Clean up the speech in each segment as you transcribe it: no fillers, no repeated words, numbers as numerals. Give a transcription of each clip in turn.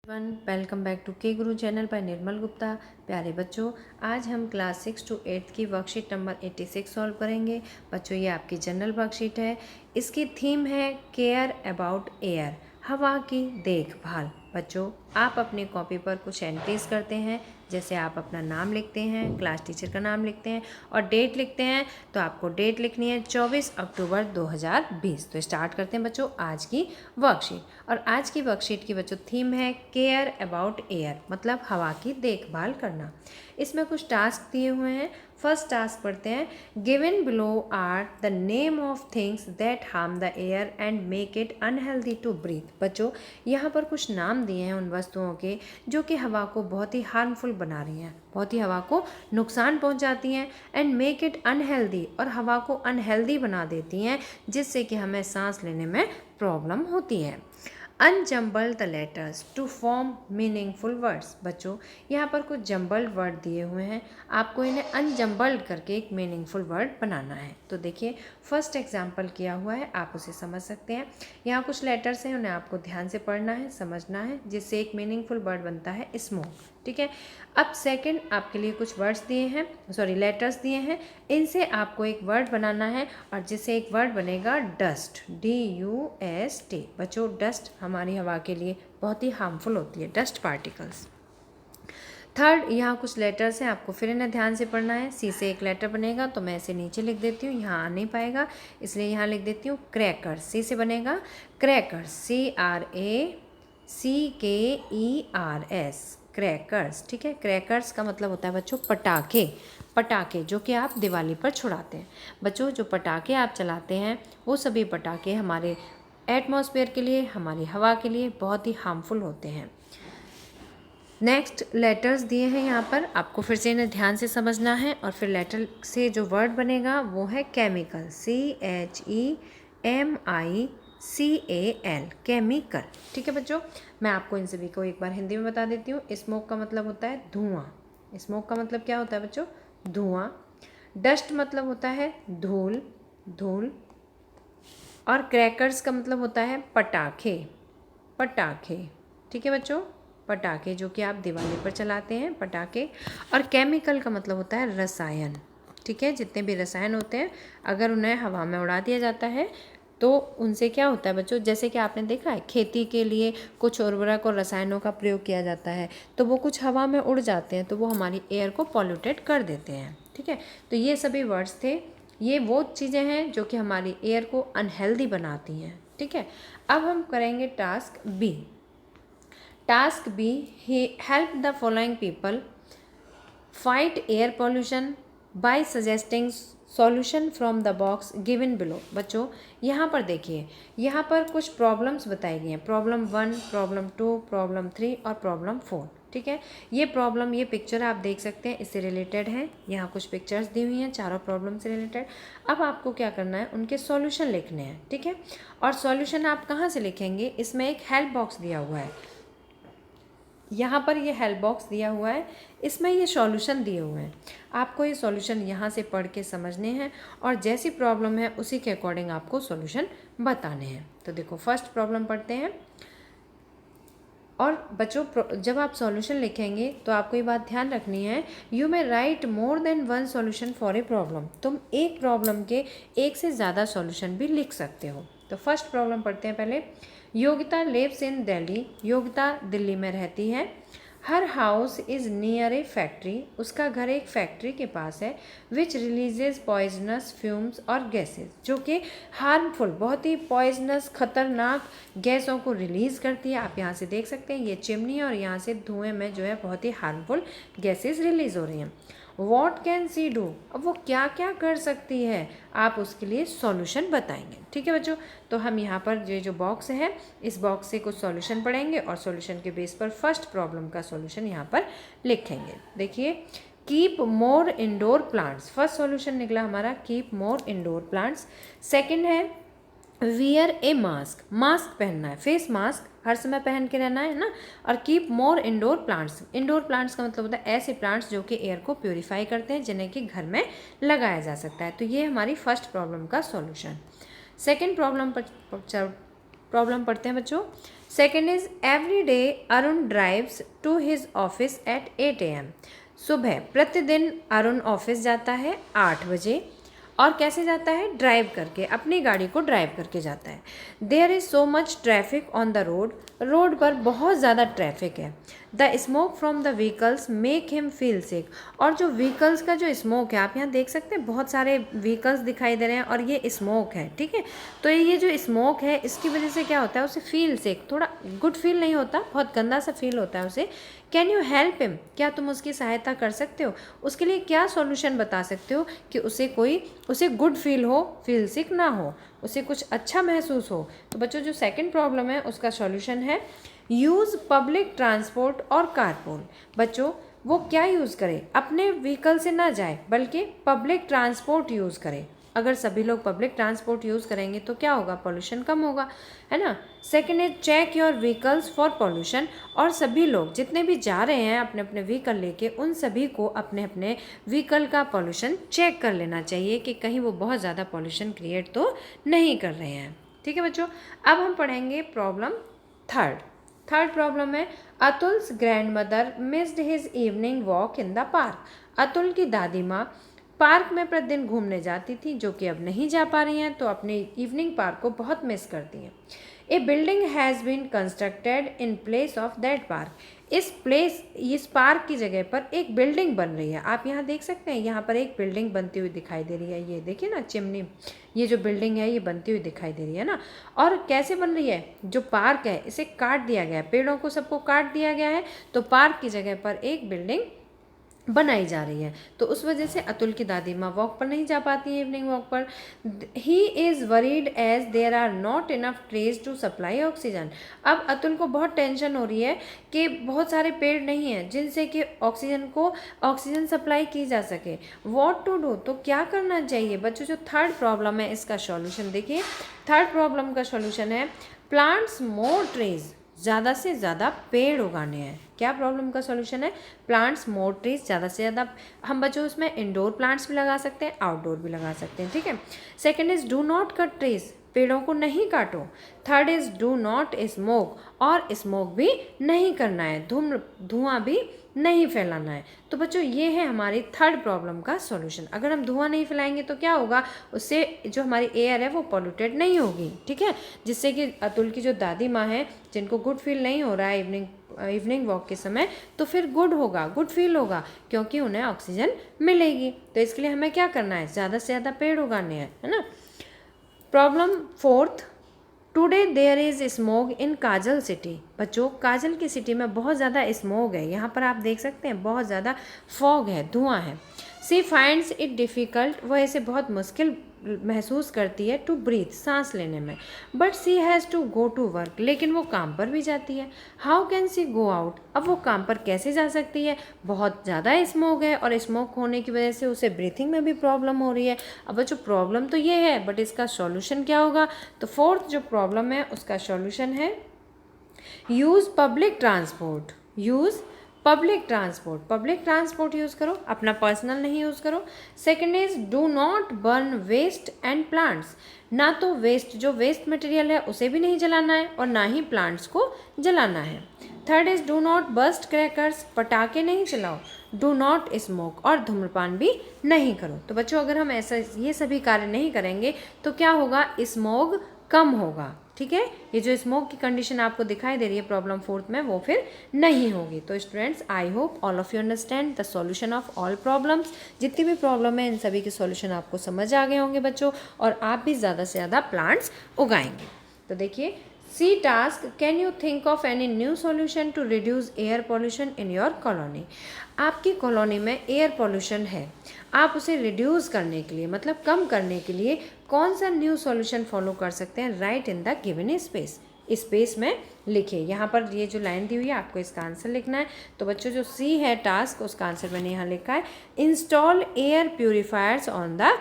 Welcome back to के गुरु channel bye निर्मल गुप्ता। प्यारे बच्चों, आज हम क्लास 6 to 8 की वर्कशीट नंबर 86 सॉल्व करेंगे। बच्चों, ये आपकी जनरल वर्कशीट है। इसकी थीम है केयर अबाउट एयर, हवा की देखभाल। बच्चों, आप अपनी कॉपी पर कुछ एंट्रीज करते हैं, जैसे आप अपना नाम लिखते हैं, क्लास टीचर का नाम लिखते हैं और डेट लिखते हैं। तो आपको डेट लिखनी है 24 अक्टूबर 2020। तो स्टार्ट करते हैं बच्चों आज की वर्कशीट। और आज की वर्कशीट की बच्चों थीम है केयर अबाउट एयर, मतलब हवा की देखभाल करना। इसमें कुछ टास्क दिए हुए हैं। फर्स्ट टास्क पढ़ते हैं। Given below are the name of things that harm the air and make it unhealthy to breathe. बच्चों, यहाँ पर कुछ नाम दिए हैं उन वस्तुओं के जो कि हवा को बहुत ही हार्मफुल बना रही हैं, बहुत ही हवा को नुकसान पहुँचाती हैं। एंड मेक इट अनहेल्दी, और हवा को अनहेल्दी बना देती हैं, जिससे कि हमें सांस लेने में प्रॉब्लम होती है। Unjumble the letters to form meaningful words. बच्चों, यहाँ पर कुछ जम्बल्ड वर्ड दिए हुए हैं, आपको इन्हें अनजम्बल्ड करके एक मीनिंगफुल वर्ड बनाना है। तो देखिए, फर्स्ट एग्जाम्पल किया हुआ है, आप उसे समझ सकते हैं। यहाँ कुछ लेटर्स हैं, उन्हें आपको ध्यान से पढ़ना है, समझना है, जिससे एक मीनिंगफुल वर्ड बनता है स्मोक। ठीक है। अब सेकंड आपके लिए कुछ वर्ड्स दिए हैं, लेटर्स दिए हैं। इनसे आपको एक वर्ड बनाना है, और जिससे एक वर्ड बनेगा डस्ट, DUST। बच्चों, डस्ट हमारी हवा के लिए बहुत ही हार्मफुल होती है, डस्ट पार्टिकल्स। थर्ड, यहाँ कुछ लेटर्स हैं, आपको फिर इन्हें ध्यान से पढ़ना है। सी से एक लेटर बनेगा, तो मैं इसे नीचे लिख देती हूँ, यहाँ आ नहीं पाएगा, इसलिए यहाँ लिख देती हूँ क्रैकर्स। सी से बनेगा क्रैकर्स, CRACKERS, क्रैकर्स। ठीक है। क्रैकर्स का मतलब होता है बच्चों पटाखे, पटाखे जो कि आप दिवाली पर छुड़ाते हैं। बच्चों, जो पटाखे आप चलाते हैं वो सभी पटाखे हमारे एटमॉस्फेयर के लिए, हमारी हवा के लिए बहुत ही हार्मफुल होते हैं। नेक्स्ट, लेटर्स दिए हैं यहाँ पर, आपको फिर से इन्हें ध्यान से समझना है, और फिर लेटर से जो वर्ड बनेगा वो है केमिकल, CHEMICAL, केमिकल। ठीक है बच्चों, मैं आपको इन सभी को एक बार हिंदी में बता देती हूँ। स्मोक का मतलब होता है धुआं। स्मोक का मतलब क्या होता है बच्चों? धुआं। डस्ट मतलब होता है धूल, धूल। और क्रैकर्स का मतलब होता है पटाखे, पटाखे। ठीक है बच्चों, पटाखे जो कि आप दिवाली पर चलाते हैं, पटाखे। और केमिकल का मतलब होता है रसायन। ठीक है। जितने भी रसायन होते हैं, अगर उन्हें हवा में उड़ा दिया जाता है तो उनसे क्या होता है बच्चों, जैसे कि आपने देखा है खेती के लिए कुछ उर्वरक और रसायनों का प्रयोग किया जाता है, तो वो कुछ हवा में उड़ जाते हैं, तो वो हमारी एयर को पॉल्यूटेड कर देते हैं। ठीक है। तो ये सभी वर्ड्स थे, ये वो चीज़ें हैं जो कि हमारी एयर को अनहेल्दी बनाती हैं। ठीक है। अब हम करेंगे task B. Task B, help the following people fight air pollution by suggesting solution from the box given below. बच्चों, यहाँ पर देखिए, यहाँ पर कुछ प्रॉब्लम्स बताई गई हैं, प्रॉब्लम 1, प्रॉब्लम 2, प्रॉब्लम 3 और प्रॉब्लम 4। ठीक है। ये प्रॉब्लम, ये पिक्चर आप देख सकते हैं, इससे रिलेटेड है। यहाँ कुछ पिक्चर्स दी हुई हैं चारों प्रॉब्लम से रिलेटेड। अब आपको क्या करना है, उनके सॉल्यूशन लिखने हैं। ठीक है। और सॉल्यूशन आप कहाँ से लिखेंगे, इसमें एक हेल्प बॉक्स दिया हुआ है, यहाँ पर ये हेल्प बॉक्स दिया हुआ है, इसमें ये सॉल्यूशन दिए हुए हैं। आपको ये सॉल्यूशन यहाँ से पढ़ के समझने हैं, और जैसी प्रॉब्लम है उसी के अकॉर्डिंग आपको सॉल्यूशन बताने हैं। तो देखो, फर्स्ट प्रॉब्लम पढ़ते हैं। और बच्चों, जब आप सॉल्यूशन लिखेंगे तो आपको ये बात ध्यान रखनी है, you may right more than one solution for a problem. तुम एक प्रॉब्लम के एक से ज़्यादा सॉल्यूशन भी लिख सकते हो। तो फर्स्ट प्रॉब्लम पढ़ते हैं पहले। Yogita lives in Delhi. योगिता दिल्ली में रहती है। Her house is near a factory. उसका घर एक फैक्ट्री के पास है। विच रिलीजेज पॉइजनस फ्यूम्स और गैसेज, जो कि हार्मफुल, बहुत ही पॉइजनस, खतरनाक गैसों को रिलीज़ करती है। आप यहाँ से देख सकते हैं, ये चिमनी है, और यहाँ से धुएं में जो है बहुत ही हार्मफुल गैसेज रिलीज़ हो रही हैं। वॉट कैन सी डू, अब वो क्या क्या कर सकती है, आप उसके लिए सॉल्यूशन बताएंगे। ठीक है बच्चों, तो हम यहाँ पर जो बॉक्स है, इस बॉक्स से कुछ सॉल्यूशन पढ़ेंगे, और सॉल्यूशन के बेस पर फर्स्ट प्रॉब्लम का सॉल्यूशन यहाँ पर लिखेंगे। देखिए, कीप मोर इंडोर प्लांट्स, फर्स्ट सॉल्यूशन निकला हमारा, कीप मोर इंडोर प्लांट्स। सेकेंड है वियर ए मास्क, मास्क पहनना है, फेस मास्क हर समय पहन के रहना है ना। और कीप मोर इंडोर प्लांट्स, इंडोर प्लांट्स का मतलब होता है ऐसे प्लांट्स जो कि एयर को प्योरीफाई करते हैं, जिन्हें कि घर में लगाया जा सकता है। तो ये हमारी फर्स्ट प्रॉब्लम का सॉल्यूशन। सेकेंड प्रॉब्लम पढ़ते हैं बच्चों। Second is every day Arun drives to his office at 8 AM। सुबह प्रतिदिन अरुण ऑफिस जाता है 8 बजे। और कैसे जाता है? ड्राइव करके, अपनी गाड़ी को ड्राइव करके जाता है। There is so much traffic on the road. Road पर बहुत ज़्यादा ट्रैफिक है। The smoke from the vehicles make him feel sick. और जो व्हीकल्स का जो स्मोक है, आप यहाँ देख सकते हैं बहुत सारे व्हीकल्स दिखाई दे रहे हैं और ये स्मोक है, ठीक है। तो ये जो स्मोक है इसकी वजह से क्या होता है, उसे फील सिक, थोड़ा गुड फील नहीं होता, बहुत गंदा सा फील होता है उसे। Can you help him? क्या तुम उसकी सहायता कर सकते हो? उसके लिए क्या सॉल्यूशन बता सकते हो कि उसे गुड फील हो, फील सिक ना हो, उसे कुछ अच्छा महसूस हो। तो बच्चों जो सेकंड प्रॉब्लम है उसका सॉल्यूशन है यूज़ पब्लिक ट्रांसपोर्ट और कारपूल। बच्चों वो क्या यूज़ करे? अपने व्हीकल से ना जाए बल्कि पब्लिक ट्रांसपोर्ट यूज़ करे। अगर सभी लोग पब्लिक ट्रांसपोर्ट यूज़ करेंगे तो क्या होगा? पोल्यूशन कम होगा, है ना। Second is check your vehicles for pollution. और सभी लोग जितने भी जा रहे हैं अपने अपने व्हीकल लेके, उन सभी को अपने अपने व्हीकल का पोल्यूशन चेक कर लेना चाहिए कि कहीं वो बहुत ज़्यादा पोल्यूशन क्रिएट तो नहीं कर रहे हैं। ठीक है बच्चों, अब हम पढ़ेंगे प्रॉब्लम थर्ड प्रॉब्लम है Atul's grand mother missed his evening walk in the park. Atul की दादी माँ पार्क में प्रतिदिन घूमने जाती थी, जो कि अब नहीं जा पा रही हैं, तो अपने इवनिंग पार्क को बहुत मिस करती हैं। A building has been constructed in place of that park. इस पार्क की जगह पर एक बिल्डिंग बन रही है। आप यहाँ देख सकते हैं, यहाँ पर एक बिल्डिंग बनती हुई दिखाई दे रही है। ये देखिए ना, चिमनी, ये जो बिल्डिंग है ये बनती हुई दिखाई दे रही है ना। और कैसे बन रही है? जो पार्क है इसे काट दिया गया है, पेड़ों को सबको काट दिया गया है, तो पार्क की जगह पर एक बिल्डिंग बनाई जा रही है। तो उस वजह से अतुल की दादी माँ वॉक पर नहीं जा पाती है, इवनिंग वॉक पर। He is worried as there are not enough trees to supply oxygen. अब अतुल को बहुत टेंशन हो रही है कि बहुत सारे पेड़ नहीं हैं जिनसे कि ऑक्सीजन सप्लाई की जा सके। What to do? तो क्या करना चाहिए? बच्चों जो थर्ड प्रॉब्लम है इसका सॉल्यूशन देखिए। थर्ड प्रॉब्लम का सॉल्यूशन है प्लांट्स मोर ट्रीज। ज़्यादा से ज़्यादा पेड़ उगाने हैं। क्या प्रॉब्लम का सॉल्यूशन है? प्लांट्स मोर ट्रीज, ज़्यादा से ज़्यादा। हम बच्चों उसमें इंडोर प्लांट्स भी लगा सकते हैं, आउटडोर भी लगा सकते हैं, ठीक है। Second is do not cut trees, पेड़ों को नहीं काटो। Third is do not smoke, और स्मोक भी नहीं करना है, धुआं भी नहीं फैलाना है। तो बच्चों ये है हमारी थर्ड प्रॉब्लम का सॉल्यूशन। अगर हम धुआं नहीं फैलाएंगे तो क्या होगा? उससे जो हमारी एयर है वो पॉल्यूटेड नहीं होगी, ठीक है, जिससे कि अतुल की जो दादी माँ है जिनको गुड फील नहीं हो रहा है इवनिंग वॉक के समय, तो फिर गुड फील होगा क्योंकि उन्हें ऑक्सीजन मिलेगी। तो इसके लिए हमें क्या करना है? ज़्यादा से ज़्यादा पेड़ उगाने हैं, है ना। Problem fourth, today there is smog in Kajal city. बच्चों काजल की सिटी में बहुत ज़्यादा स्मोग है। यहाँ पर आप देख सकते हैं बहुत ज़्यादा फॉग है, धुआं है। सी फाइंड्स इट डिफ़िकल्ट, वह इसे बहुत मुश्किल महसूस करती है टू ब्रीथ, सांस लेने में। But she has to go to work, लेकिन वो काम पर भी जाती है। How can she go out? अब वो काम पर कैसे जा सकती है? बहुत ज़्यादा स्मोक है और स्मोक होने की वजह से उसे ब्रीथिंग में भी प्रॉब्लम हो रही है। अब जो प्रॉब्लम तो ये है, बट इसका सॉल्यूशन क्या होगा? तो फोर्थ जो प्रॉब्लम है उसका सॉल्यूशन है use public transport. Public transport use करो, अपना पर्सनल नहीं यूज़ करो। Second is do not burn waste and plants, ना तो वेस्ट मटेरियल है उसे भी नहीं जलाना है और ना ही प्लांट्स को जलाना है। Third is do not bust crackers, पटाखे नहीं चलाओ। डू नॉट स्मोक, और धूम्रपान भी नहीं करो। तो बच्चों अगर हम ऐसा ये सभी कार्य नहीं करेंगे तो क्या होगा? स्मोग कम होगा, ठीक है। ये जो स्मोक की कंडीशन आपको दिखाई दे रही है प्रॉब्लम फोर्थ में, वो फिर नहीं होगी। तो students I hope all of you understand the solution of all problems. जितनी भी प्रॉब्लम है इन सभी के सॉल्यूशन आपको समझ आ गए होंगे बच्चों, और आप भी ज़्यादा से ज़्यादा प्लांट्स उगाएंगे। तो देखिए, see task, can you think of any new solution to reduce air pollution in your colony. आपकी कॉलोनी में एयर पॉल्यूशन है, आप उसे रिड्यूस करने के लिए, मतलब कम करने के लिए कौन सा न्यू सॉल्यूशन फॉलो कर सकते हैं? Right in the given space में लिखिए। यहाँ पर ये जो लाइन दी हुई है आपको इसका आंसर लिखना है। तो बच्चों जो सी है टास्क, उसका आंसर मैंने यहाँ लिखा है install air purifiers on the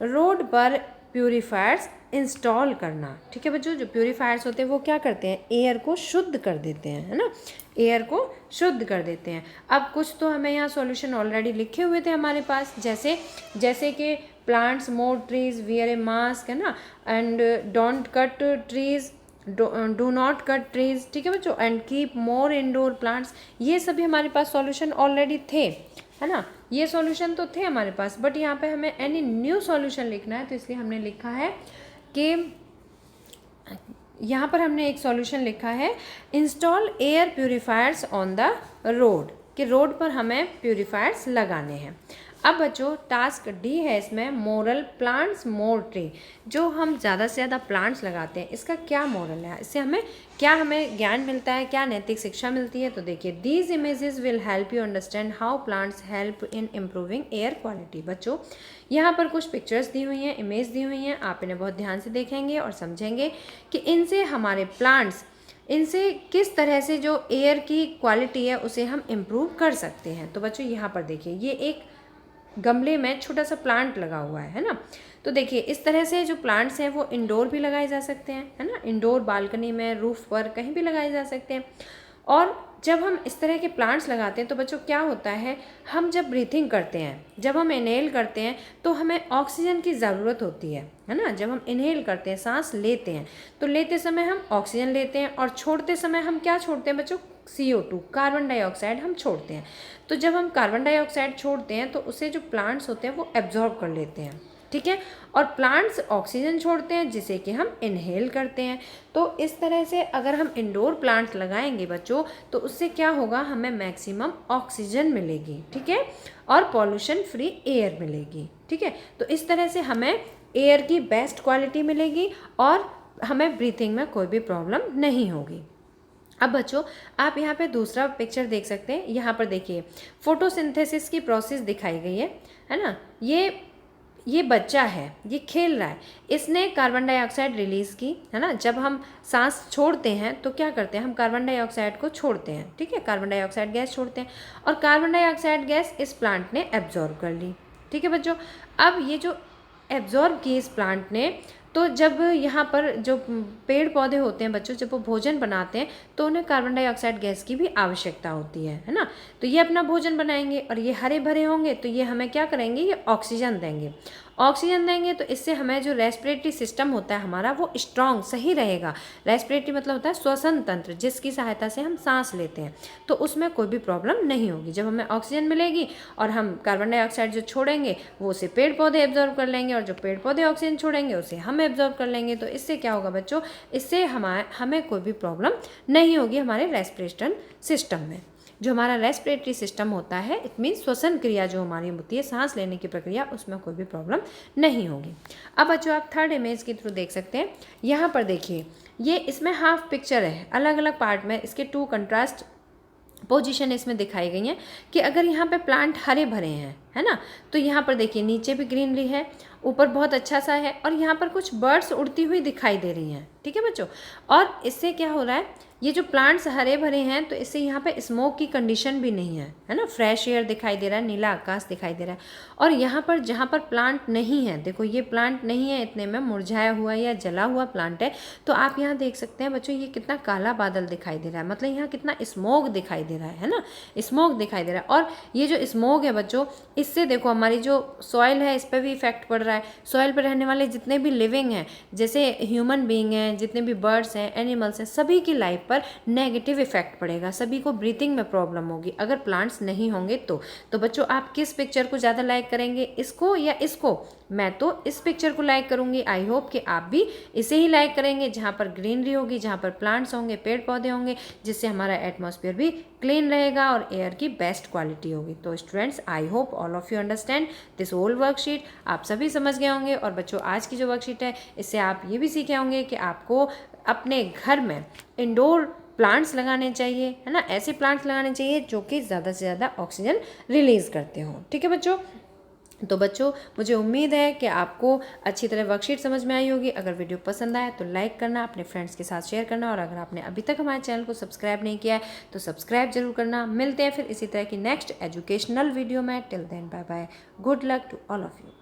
road पर प्यूरीफायर्स इंस्टॉल करना, ठीक है बच्चों। जो प्यूरीफायर्स होते हैं वो क्या करते हैं? एयर को शुद्ध कर देते हैं, है ना, एयर को शुद्ध कर देते हैं। अब कुछ तो हमें यहाँ सॉल्यूशन ऑलरेडी लिखे हुए थे हमारे पास, जैसे कि प्लांट्स मोर ट्रीज, वियर ए मास्क, है ना, and don't cut trees, do not cut trees, ठीक है बच्चों, and keep more indoor plants. ये सभी हमारे पास सॉल्यूशन ऑलरेडी थे, है ना, ये सॉल्यूशन तो थे हमारे पास, बट यहाँ पे हमें एनी न्यू सॉल्यूशन लिखना है, तो इसलिए हमने लिखा है कि यहाँ पर हमने एक सॉल्यूशन लिखा है install air purifiers on the road, कि रोड पर हमें प्यूरिफायर्स लगाने हैं। अब बच्चों टास्क डी है इसमें मोरल प्लांट्स मोर ट्री, जो हम ज़्यादा से ज़्यादा प्लांट्स लगाते हैं इसका क्या मोरल है, इससे हमें ज्ञान मिलता है, क्या नैतिक शिक्षा मिलती है। तो देखिए these images will help you understand how plants help in improving air quality. बच्चों यहाँ पर कुछ पिक्चर्स दी हुई हैं, इमेज दी हुई हैं, आप इन्हें बहुत ध्यान से देखेंगे और समझेंगे कि इनसे हमारे प्लांट्स, इनसे किस तरह से जो एयर की क्वालिटी है उसे हम इम्प्रूव कर सकते हैं। तो बच्चों यहाँ पर देखिए ये एक गमले में छोटा सा प्लांट लगा हुआ है ना, तो देखिए इस तरह से जो प्लांट्स हैं वो इंडोर भी लगाए जा सकते हैं, है ना, इंडोर बालकनी में, रूफ पर, कहीं भी लगाए जा सकते हैं। और जब हम इस तरह के प्लांट्स लगाते हैं तो बच्चों क्या होता है, हम जब ब्रीथिंग करते हैं, जब हम इनहेल करते हैं तो हमें ऑक्सीजन की ज़रूरत होती है ना। जब हम इनहेल करते हैं, सांस लेते हैं, तो लेते समय हम ऑक्सीजन लेते हैं और छोड़ते समय हम क्या छोड़ते हैं बच्चों, CO2 कार्बन डाइऑक्साइड हम छोड़ते हैं। तो जब हम कार्बन डाइऑक्साइड छोड़ते हैं तो उसे जो प्लांट्स होते हैं वो एब्जॉर्ब कर लेते हैं, ठीक है, और प्लांट्स ऑक्सीजन छोड़ते हैं जिसे कि हम इनहेल करते हैं। तो इस तरह से अगर हम इंडोर प्लांट्स लगाएंगे बच्चों तो उससे क्या होगा, हमें मैक्सिमम ऑक्सीजन मिलेगी, ठीक है, और पॉल्यूशन फ्री एयर मिलेगी, ठीक है। तो इस तरह से हमें एयर की बेस्ट क्वालिटी मिलेगी और हमें ब्रीथिंग में कोई भी प्रॉब्लम नहीं होगी। अब बच्चों आप यहाँ पे दूसरा पिक्चर देख सकते हैं, यहाँ पर देखिए फोटोसिंथेसिस की प्रोसेस दिखाई गई है ना। ये बच्चा है, ये खेल रहा है, इसने कार्बन डाइऑक्साइड रिलीज़ की, है ना। जब हम सांस छोड़ते हैं तो क्या करते हैं, हम कार्बन डाइऑक्साइड को छोड़ते हैं, ठीक है, कार्बन डाइऑक्साइड गैस छोड़ते हैं और कार्बन डाइऑक्साइड गैस इस प्लांट ने एब्जॉर्ब कर ली, ठीक है बच्चों। अब ये जो एब्जॉर्ब की इस प्लांट ने, तो जब यहाँ पर जो पेड़ पौधे होते हैं बच्चों, जब वो भोजन बनाते हैं तो उन्हें कार्बन डाइऑक्साइड गैस की भी आवश्यकता होती है ना। तो ये अपना भोजन बनाएंगे और ये हरे भरे होंगे तो ये हमें क्या करेंगे, ये ऑक्सीजन देंगे। ऑक्सीजन देंगे तो इससे हमें जो रेस्पिरेटरी सिस्टम होता है हमारा वो स्ट्रॉन्ग सही रहेगा। रेस्पिरेटरी मतलब होता है श्वसन तंत्र, जिसकी सहायता से हम सांस लेते हैं, तो उसमें कोई भी प्रॉब्लम नहीं होगी। जब हमें ऑक्सीजन मिलेगी और हम कार्बन डाइऑक्साइड जो छोड़ेंगे वो उसे पेड़ पौधे एब्जॉर्ब कर लेंगे और जो पेड़ पौधे ऑक्सीजन छोड़ेंगे उसे हम एब्जॉर्ब कर लेंगे। तो इससे क्या होगा बच्चों, इससे हमें कोई भी प्रॉब्लम नहीं होगी हमारे रेस्पिरेशन सिस्टम में। जो हमारा रेस्पिरेटरी सिस्टम होता है, इट मीन्स श्वसन क्रिया जो हमारी होती है, सांस लेने की प्रक्रिया, उसमें कोई भी प्रॉब्लम नहीं होगी। अब बच्चों आप थर्ड इमेज के थ्रू देख सकते हैं, यहाँ पर देखिए ये इसमें हाफ पिक्चर है, अलग अलग पार्ट में इसके 2 कंट्रास्ट पोजीशन इसमें दिखाई गई हैं कि अगर यहाँ पे प्लांट हरे भरे हैं, है ना, तो यहाँ पर देखिए नीचे भी ग्रीनरी है, ऊपर बहुत अच्छा सा है और यहाँ पर कुछ बर्ड्स उड़ती हुई दिखाई दे रही हैं, ठीक है बच्चों। और इससे क्या हो रहा है, ये जो प्लांट्स हरे भरे हैं तो इससे यहाँ पे स्मोक की कंडीशन भी नहीं है ना, फ्रेश एयर दिखाई दे रहा है, नीला आकाश दिखाई दे रहा है। और यहाँ पर जहाँ पर प्लांट नहीं है, देखो ये प्लांट नहीं है, इतने में मुरझाया हुआ या जला हुआ प्लांट है, तो आप यहाँ देख सकते हैं बच्चों ये कितना काला बादल दिखाई दे रहा है, मतलब यहाँ कितना स्मोक दिखाई दे रहा है ना, स्मोक दिखाई दे रहा है। और ये जो स्मोक है बच्चों, इससे देखो हमारी जो सॉइल है इस पर भी इफेक्ट पड़ रहा है। सॉइल पर रहने वाले जितने भी लिविंग हैं, जैसे ह्यूमन बीइंग हैं, जितने भी बर्ड्स हैं, एनिमल्स हैं, सभी की लाइफ पर नेगेटिव इफेक्ट पड़ेगा, सभी को ब्रीथिंग में प्रॉब्लम होगी अगर प्लांट्स नहीं होंगे तो बच्चों आप किस पिक्चर को ज़्यादा लाइक करेंगे, इसको या इसको? मैं तो इस पिक्चर को लाइक करूँगी। आई होप कि आप भी इसे ही लाइक करेंगे, जहाँ पर ग्रीनरी होगी, जहाँ पर प्लांट्स होंगे, पेड़ पौधे होंगे, जिससे हमारा एटमॉस्फेयर भी क्लीन रहेगा और एयर की बेस्ट क्वालिटी होगी। तो students, I hope all of you understand this whole worksheet. आप सभी समझ गए होंगे। और बच्चों आज की जो वर्कशीट है, इससे आप ये भी सीखे होंगे कि आपको अपने घर में इंडोर प्लांट्स लगाने चाहिए, है ना, ऐसे प्लांट्स लगाने चाहिए जो कि ज़्यादा से ज़्यादा ऑक्सीजन रिलीज़ करते हों, ठीक है बच्चों। तो बच्चों मुझे उम्मीद है कि आपको अच्छी तरह वर्कशीट समझ में आई होगी। अगर वीडियो पसंद आए तो लाइक करना, अपने फ्रेंड्स के साथ शेयर करना, और अगर आपने अभी तक हमारे चैनल को सब्सक्राइब नहीं किया है तो सब्सक्राइब जरूर करना। मिलते हैं फिर इसी तरह की नेक्स्ट एजुकेशनल वीडियो में। Till then bye bye, good luck to all of you.